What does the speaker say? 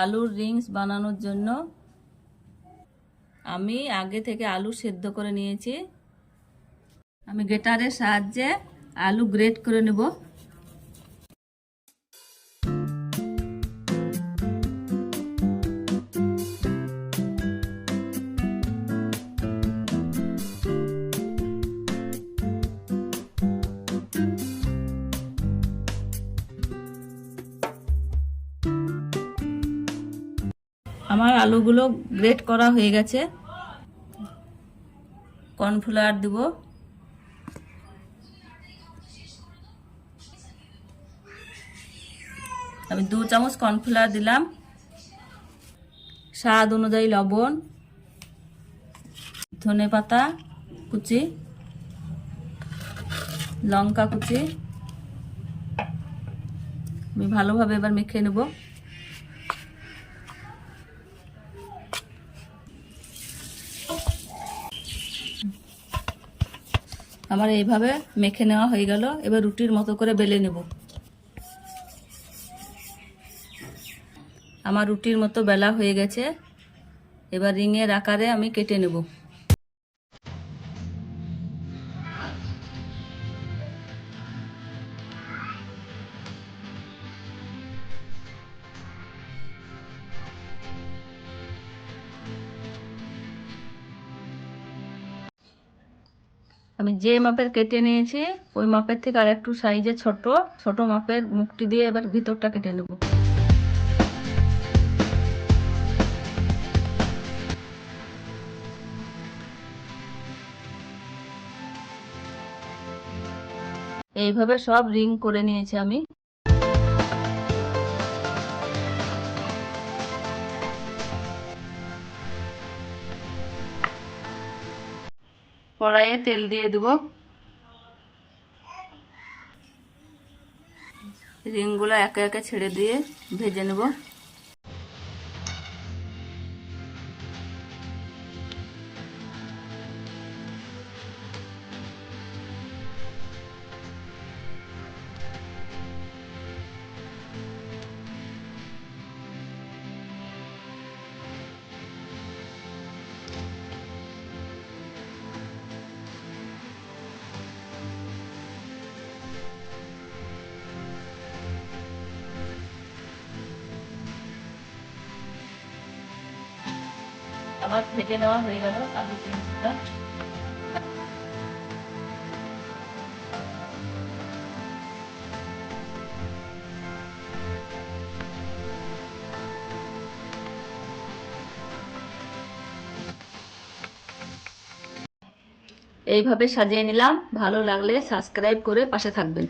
আলুর রিংস বানানোর জন্য আমি আগে থেকে আলু সেদ্ধ করে নিয়েছি। আমি গ্রেটারের সাহায্যে আলু গ্রেট করে নেব। আমার আলুগুলো গ্রেট করা হয়ে গেছে। কর্নফ্লাওয়ার দেব, আমি 2 চামচ কর্নফ্লাওয়ার দিলাম। স্বাদ অনুযায়ী লবণ, ধনেপাতা কুচি, লঙ্কা কুচি। আমি ভালোভাবে এবার মেখে নেব। আমার এইভাবে মেখে নেওয়া হয়ে গেল। এবার রুটির মতো করে বেলে নেব। আমার রুটির মতো বেলা হয়ে গেছে। এবার রিংয়ের আকারে আমি কেটে নেব। আমি যে মাপের কেটে নিয়েছি ওই মাপের থেকে আর একটু সাইজে ছোট ছোট মাপের মুখটি দিয়ে এবার ভিতরটা কেটে নেব। এইভাবে সব রিং করে নিয়েছি আমি। কড়াইয়ে তেল দিয়ে দেব। রিংগুলো একে একে ছেড়ে দিয়ে ভেজে নেব। আবার ভেজে নেওয়া হয়ে গেল আলু রিংসটা। এইভাবে সাজিয়ে নিলাম। ভালো লাগলে সাবস্ক্রাইব করে পাশে থাকবেন।